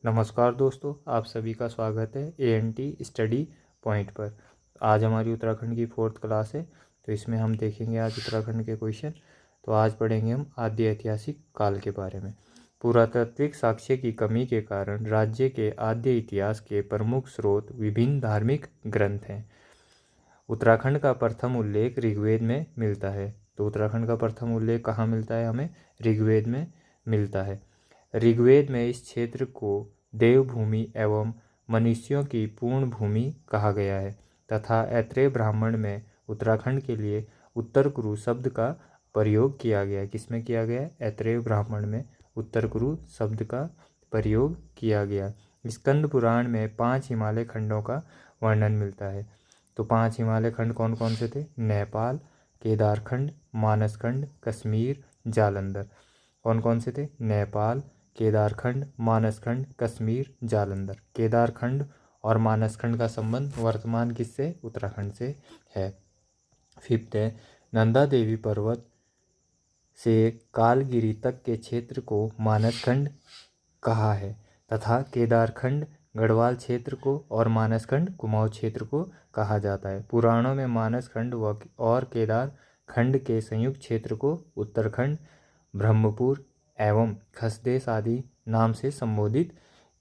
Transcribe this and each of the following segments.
नमस्कार दोस्तों, आप सभी का स्वागत है ANT स्टडी पॉइंट पर। आज हमारी उत्तराखंड की 4th क्लास है, तो इसमें हम देखेंगे आज उत्तराखंड के क्वेश्चन। तो आज पढ़ेंगे हम आद्य ऐतिहासिक काल के बारे में। पुरातात्विक साक्ष्य की कमी के कारण राज्य के आद्य इतिहास के प्रमुख स्रोत विभिन्न धार्मिक ग्रंथ हैं। उत्तराखंड का प्रथम उल्लेख ऋग्वेद में मिलता है। तो उत्तराखंड का प्रथम उल्लेख कहाँ मिलता है? हमें ऋग्वेद में मिलता है। ऋग्वेद में इस क्षेत्र को देवभूमि एवं मनुष्यों की पूर्ण भूमि कहा गया है तथा ऐत्रेय ब्राह्मण में उत्तराखंड के लिए उत्तर कुरु शब्द का प्रयोग किया गया है। किसमें किया गया है? ऐत्रेय ब्राह्मण में उत्तर कुरु शब्द का प्रयोग किया गया। स्कंद पुराण में 5 हिमालय खंडों का वर्णन मिलता है। तो 5 हिमालय खंड कौन कौन से थे? नेपाल, केदारखंड, मानसखंड, कश्मीर, जालंधर। कौन कौन से थे? नेपाल, केदारखंड, मानसखंड, कश्मीर, जालंधर। केदारखंड और मानसखंड का संबंध वर्तमान किससे? उत्तराखंड से है। 5th है, नंदा देवी पर्वत से कालगिरी तक के क्षेत्र को मानसखंड कहा है तथा केदारखंड गढ़वाल क्षेत्र को और मानसखंड कुमाऊं क्षेत्र को कहा जाता है। पुराणों में मानसखंड और केदारखंड के संयुक्त क्षेत्र को उत्तरखंड, ब्रह्मपुर एवं खसदेश आदि नाम से संबोधित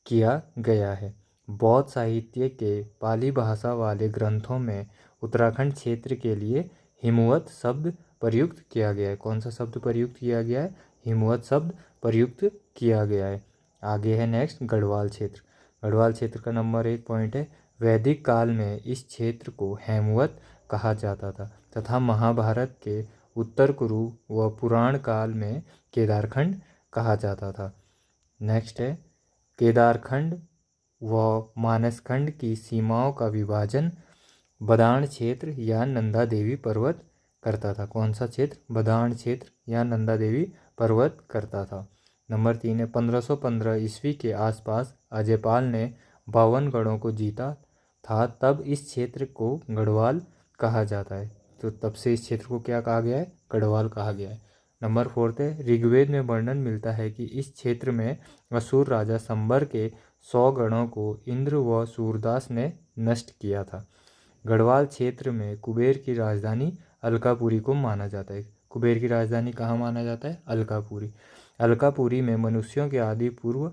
किया गया है। बौद्ध साहित्य के पाली भाषा वाले ग्रंथों में उत्तराखंड क्षेत्र के लिए हिमवत शब्द प्रयुक्त किया गया है। कौन सा शब्द प्रयुक्त किया गया है? हिमवत शब्द प्रयुक्त किया गया है। आगे है नेक्स्ट गढ़वाल क्षेत्र। गढ़वाल क्षेत्र का नंबर 1 पॉइंट है, वैदिक काल में इस क्षेत्र को हेमवत कहा जाता था तथा महाभारत के उत्तर कुरु व पुराण काल में केदारखंड कहा जाता था। नेक्स्ट है, केदारखंड व मानसखंड की सीमाओं का विभाजन बदाण क्षेत्र या नंदा देवी पर्वत करता था। कौन सा क्षेत्र? बदाण क्षेत्र या नंदा देवी पर्वत करता था। नंबर 3 है, 1515 ईस्वी के आसपास अजयपाल ने 52 गढ़ों को जीता था, तब इस क्षेत्र को गढ़वाल कहा जाता है। तो तब से इस क्षेत्र को क्या कहा गया है? गढ़वाल कहा गया है। नंबर 4 है, ऋग्वेद में वर्णन मिलता है कि इस क्षेत्र में असुर राजा संबर के 100 गढ़ों को इंद्र व सूरदास ने नष्ट किया था। गढ़वाल क्षेत्र में कुबेर की राजधानी अलकापुरी को माना जाता है। कुबेर की राजधानी कहाँ माना जाता है? अलकापुरी। अलकापुरी में मनुष्यों के आदि पूर्व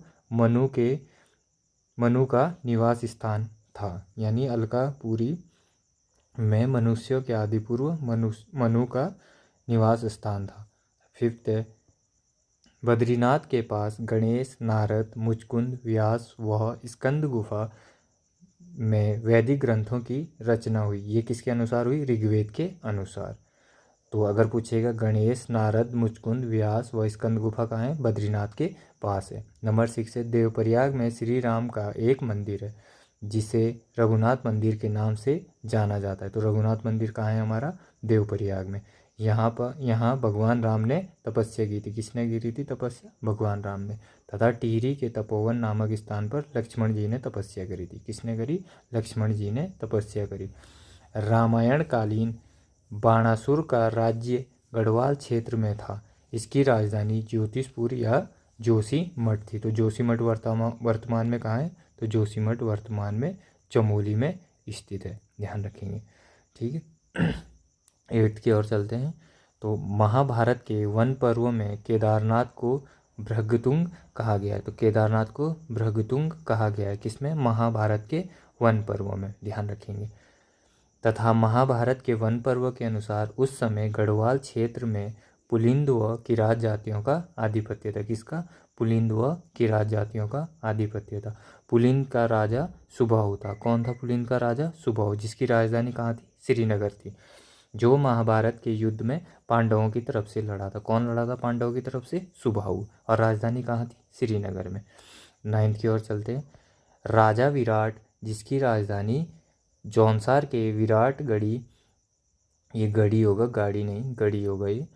मनु का निवास स्थान था, यानी अलकापुरी में मनुष्यों के आदि पूर्व मनु का निवास स्थान था। 5th है, बद्रीनाथ के पास गणेश, नारद, मुचकुंद, व्यास व स्कंद गुफा में वैदिक ग्रंथों की रचना हुई। ये किसके अनुसार हुई? ऋग्वेद के अनुसार। तो अगर पूछेगा गणेश, नारद, मुचकुंद, व्यास व स्कंद गुफा कहाँ है? बद्रीनाथ के पास है। नंबर 6 है, देवप्रयाग में श्री राम का एक मंदिर है जिसे रघुनाथ मंदिर के नाम से जाना जाता है। तो रघुनाथ मंदिर कहाँ है हमारा? देवप्रयाग में। यहाँ भगवान राम ने तपस्या की थी। किसने की थी तपस्या? भगवान राम ने। तथा टिहरी के तपोवन नामक स्थान पर लक्ष्मण जी ने तपस्या करी थी। किसने करी? लक्ष्मण जी ने तपस्या करी। रामायण कालीन बाणासुर का राज्य गढ़वाल क्षेत्र में था। इसकी राजधानी ज्योतिषपुर या जोशीमठ थी। तो जोशीमठ वर्तमान में कहाँ है? तो जोशीमठ वर्तमान में चमोली में स्थित है, ध्यान रखेंगे। ठीक है। 8th की ओर चलते हैं। तो महाभारत के वन पर्व में केदारनाथ को भृगुतुंग कहा गया है। तो केदारनाथ को भृगुतुंग कहा गया है। किसमें? महाभारत के वन पर्व में, ध्यान रखेंगे। तथा महाभारत के वन पर्व के अनुसार उस समय गढ़वाल क्षेत्र में पुलिंद व किरात जातियों का आधिपत्य था। किसका? पुलिंद व किरात जातियों का आधिपत्य था। पुलिंद का राजा सुबाहु था। कौन था पुलिंद का राजा? सुबाहु, जिसकी राजधानी कहाँ थी? श्रीनगर थी, जो महाभारत के युद्ध में पांडवों की तरफ से लड़ा था। कौन लड़ा था पांडवों की तरफ से? सुबाहु। और राजधानी कहाँ थी? श्रीनगर में। 9th की ओर चलते हैं। राजा विराट, जिसकी राजधानी जौनसार के विराटगढ़ी, ये गढ़ी होगा, गाड़ी नहीं, गढ़ी होगा ये,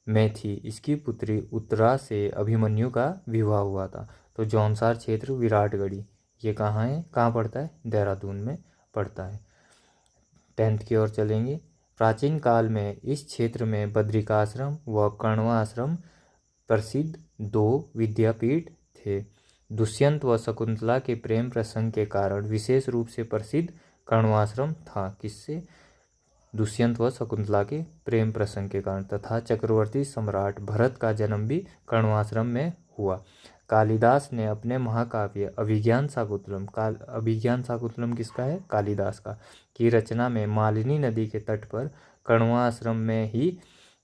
में थी। इसकी पुत्री उत्तरा से अभिमन्यु का विवाह हुआ था। तो जौनसार क्षेत्र विराटगढ़ी ये कहाँ है? कहाँ पड़ता है? देहरादून में पड़ता है। 10th की ओर चलेंगे। प्राचीन काल में इस क्षेत्र में बद्रिकाश्रम व कण्वा आश्रम प्रसिद्ध 2 विद्यापीठ थे। दुष्यंत व शकुंतला के प्रेम प्रसंग के कारण विशेष रूप से प्रसिद्ध कण्वाश्रम था। किससे? दुष्यंत व शकुंतला के प्रेम प्रसंग के कारण। तथा चक्रवर्ती सम्राट भरत का जन्म भी कण्वाश्रम में हुआ। कालिदास ने अपने महाकाव्य अभिज्ञान शाकुंतलम अभिज्ञान शाकुंतलम किसका है? कालिदास का, की रचना में मालिनी नदी के तट पर कण्वा आश्रम में ही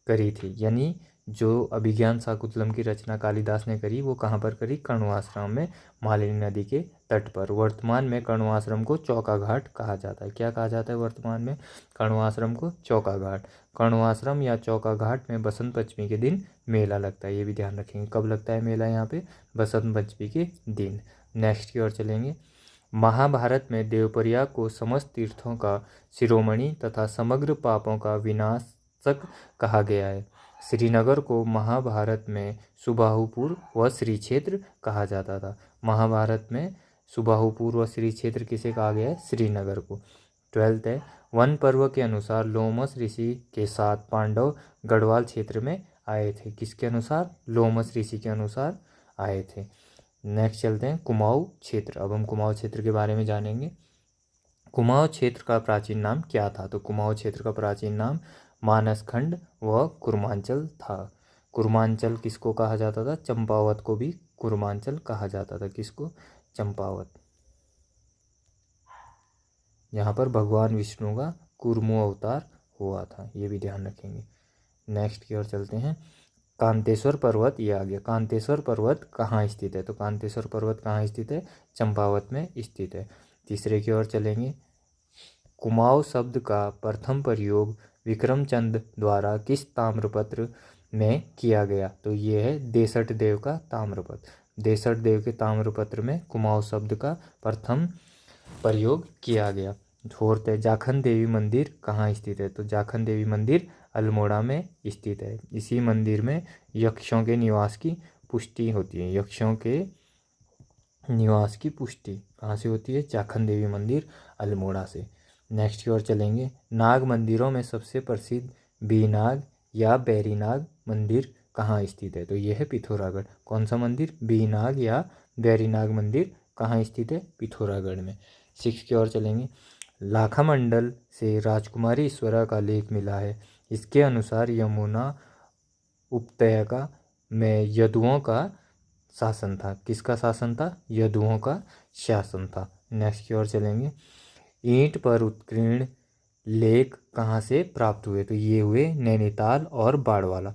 करी थी। यानी जो अभिज्ञान शाकुंतलम की रचना कालिदास ने करी वो कहाँ पर करी? कण्वा आश्रम में, मालिनी नदी के तट पर। वर्तमान में कण्वा आश्रम को चौका घाट कहा जाता है। क्या कहा जाता है वर्तमान में? कण्वा आश्रम को चौका घाट। कण्वा आश्रम या चौका घाट में बसंत पंचमी के दिन मेला लगता है, ये भी ध्यान रखेंगे। कब लगता है मेला यहाँ पे? बसंत पंचमी के दिन। नेक्स्ट की ओर चलेंगे। महाभारत में देवप्रयाग को समस्त तीर्थों का शिरोमणि तथा समग्र पापों का विनाशक कहा गया है। श्रीनगर को महाभारत में सुबाहुपुर व श्री क्षेत्र कहा जाता था। महाभारत में सुबाहुपुर व श्री क्षेत्र किसे कहा गया है? श्रीनगर को। 12th है, वन पर्व के अनुसार लोमस ऋषि के साथ पांडव गढ़वाल क्षेत्र में आए थे। किसके अनुसार? लोमस ऋषि के अनुसार आए थे। नेक्स्ट चलते हैं कुमाऊं क्षेत्र। अब हम कुमाऊं क्षेत्र के बारे में जानेंगे। कुमाऊं क्षेत्र का प्राचीन नाम क्या था? तो कुमाऊं क्षेत्र का प्राचीन नाम मानसखंड व कुर्मांचल था। कुर्मांचल किसको कहा जाता था? चंपावत को भी कुर्मांचल कहा जाता था। किसको? चंपावत। यहाँ पर भगवान विष्णु का कुर्मु अवतार हुआ था, ये भी ध्यान रखेंगे। नेक्स्ट की ओर चलते हैं। कांतेश्वर पर्वत, ये आ गया। कांतेश्वर पर्वत कहाँ स्थित है? तो कांतेश्वर पर्वत कहाँ स्थित है? चंपावत में स्थित है। तीसरे की ओर चलेंगे। कुमाऊं शब्द का प्रथम प्रयोग विक्रमचंद द्वारा किस ताम्रपत्र में किया गया? तो ये है देसठ देव का ताम्रपत्र। देसठ देव के ताम्रपत्र में कुमाऊं शब्द का प्रथम प्रयोग किया गया। फोर्थ है, जाखन देवी मंदिर कहाँ स्थित है? तो जाखन देवी मंदिर अल्मोड़ा में स्थित है। इसी मंदिर में यक्षों के निवास की पुष्टि होती है। यक्षों के निवास की पुष्टि कहाँ से होती है? जाखन देवी मंदिर अल्मोड़ा से। नेक्स्ट की ओर चलेंगे। नाग मंदिरों में सबसे प्रसिद्ध बीनाग या बैरीनाग मंदिर कहाँ स्थित है? तो यह है पिथौरागढ़। कौन सा मंदिर? बीनाग या बैरीनाग मंदिर कहाँ स्थित है? पिथौरागढ़ में। 6 की ओर चलेंगे। लाखामंडल से राजकुमारी ईश्वरा का लेख मिला है। इसके अनुसार यमुना उपत्यका में यदुओं का शासन था। किसका शासन था? यदुओं का शासन था। नेक्स्ट की ओर चलेंगे। ईंट पर उत्कीर्ण लेख कहाँ से प्राप्त हुए? तो ये हुए नैनीताल और बाड़वाला।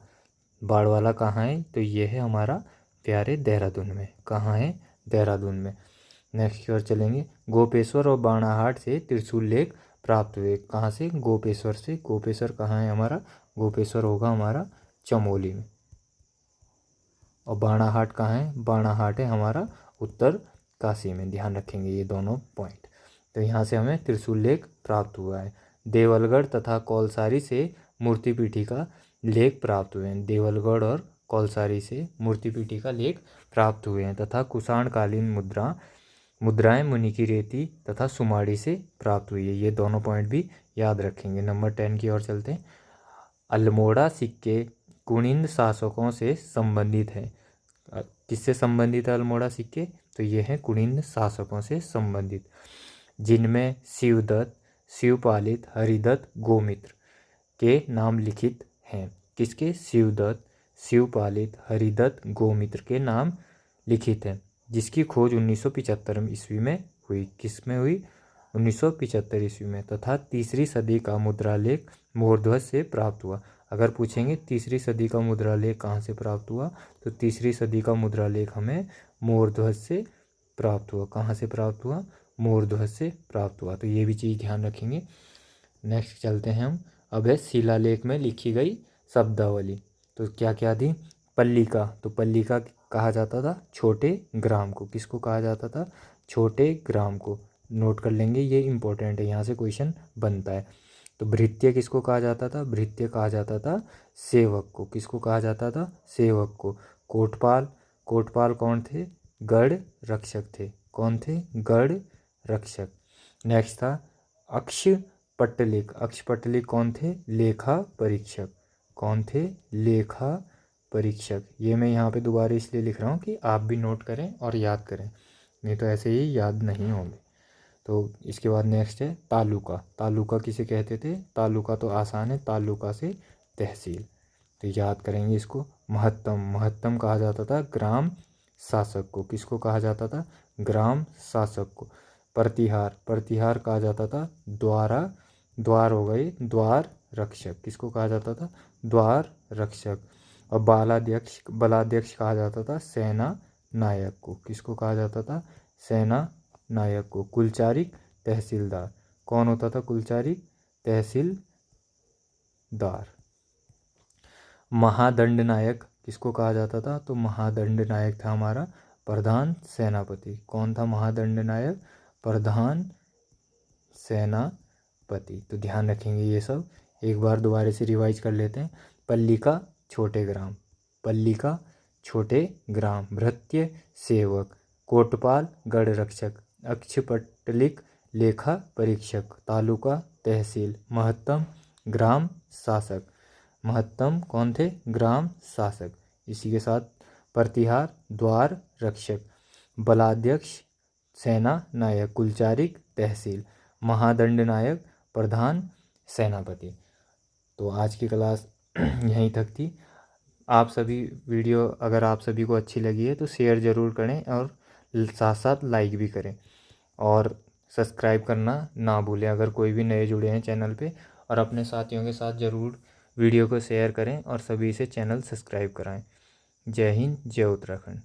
बाड़वाला कहाँ है? तो ये है हमारा प्यारे देहरादून में। कहाँ है? देहरादून में। नेक्स्ट की ओर चलेंगे। गोपेश्वर और बाणाहाट से त्रिशूल लेख प्राप्त हुए। कहाँ से? गोपेश्वर से। गोपेश्वर कहाँ है हमारा? गोपेश्वर होगा हमारा चमोली में। और बाणाहाट कहाँ है? बाणाहाट है हमारा उत्तर काशी में। ध्यान रखेंगे ये दोनों पॉइंट। तो यहाँ से हमें त्रिशूल लेख प्राप्त हुआ है। देवलगढ़ तथा कौलसारी से मूर्तिपीठी का लेख प्राप्त हुए हैं। देवलगढ़ और कौलसारी से मूर्तिपीठी का लेख प्राप्त हुए हैं। तथा कुषाणकालीन मुद्राएं मुनि की रेती तथा सुमाड़ी से प्राप्त हुई है। ये दोनों पॉइंट भी याद रखेंगे। नंबर 10 की ओर चलते हैं। अल्मोड़ा सिक्के कुनिंद शासकों से संबंधित है। किससे संबंधित है अल्मोड़ा सिक्के? तो ये हैं कुनिंद शासकों से संबंधित, जिनमें शिवदत्त, शिवपालित, हरिदत्त, गोमित्र के नाम लिखित हैं। किसके? शिवदत्त, शिवपालित, हरिदत्त, गोमित्र के नाम लिखित हैं। जिसकी खोज 1975 ईस्वी में हुई। किस में हुई? 1975 ईस्वी में। तथा तीसरी सदी का मुद्रालेख मोरध्वज से प्राप्त हुआ। अगर पूछेंगे तीसरी सदी का मुद्रालेख कहाँ से प्राप्त हुआ, तो तीसरी सदी का मुद्रालेख हमें मोरध्वज से प्राप्त हुआ। कहाँ से प्राप्त हुआ? मोरध्वज से प्राप्त हुआ। तो ये भी चीज़ ध्यान रखेंगे। नेक्स्ट चलते हैं हम। अब है शिलालेख में लिखी गई शब्दावली। तो क्या क्या थी? पल्लिका, तो पल्लिका कहा जाता था छोटे ग्राम को। किसको कहा जाता था? छोटे ग्राम को। नोट कर लेंगे, ये इंपॉर्टेंट है, यहाँ से क्वेश्चन बनता है। तो भृत्य किसको कहा जाता था? भृत्य कहा जाता था सेवक को। किसको कहा जाता था? सेवक को। कोटपाल, कोटपाल कौन थे? गढ़ रक्षक थे। कौन थे? गढ़ रक्षक। नेक्स्ट था अक्षपट्टलिक। अक्षपट्टलिक कौन थे? लेखा परीक्षक। कौन थे? लेखा परीक्षक। ये मैं यहाँ पे दोबारा इसलिए लिख रहा हूँ कि आप भी नोट करें और याद करें, नहीं तो ऐसे ही याद नहीं होंगे। तो इसके बाद नेक्स्ट है तालुका। तालुका किसे कहते थे? तालुका तो आसान है, तालुका से तहसील, तो याद करेंगे इसको। महत्तम, महत्तम कहा जाता था ग्राम शासक को। किसको कहा जाता था? ग्राम शासक को। प्रतिहार, प्रतिहार कहा जाता था द्वारा, द्वार हो गए द्वार रक्षक। किसको कहा जाता था? द्वार रक्षक। और बालाध्यक्ष, बलाध्यक्ष कहा जाता था सेना नायक को। किसको कहा जाता था? सेना नायक को। कुलचारिक, तहसीलदार। कौन होता था कुलचारिक? तहसीलदार। महादंड नायक किसको कहा जाता था? तो महादंड नायक था हमारा प्रधान सेनापति। कौन था महादंड नायक? प्रधान सेनापति। तो ध्यान रखेंगे ये सब। एक बार दोबारा से रिवाइज कर लेते हैं। पल्लिका छोटे ग्राम, पल्लिका छोटे ग्राम। भृत्य सेवक, कोटपाल गढ़ रक्षक, अक्षपटलिक लेखा परीक्षक, तालुका तहसील, महत्तम ग्राम शासक। महत्तम कौन थे? ग्राम शासक। इसी के साथ प्रतिहार द्वार रक्षक, बलाध्यक्ष सेना नायक, कुलचारिक तहसील, महादंड नायक प्रधान सेनापति। तो आज की क्लास यहीं तक थी। आप सभी वीडियो अगर आप सभी को अच्छी लगी है तो शेयर ज़रूर करें और साथ साथ लाइक भी करें, और सब्सक्राइब करना ना भूलें अगर कोई भी नए जुड़े हैं चैनल पे। और अपने साथियों के साथ ज़रूर वीडियो को शेयर करें और सभी से चैनल सब्सक्राइब कराएं। जय हिंद, जय उत्तराखंड।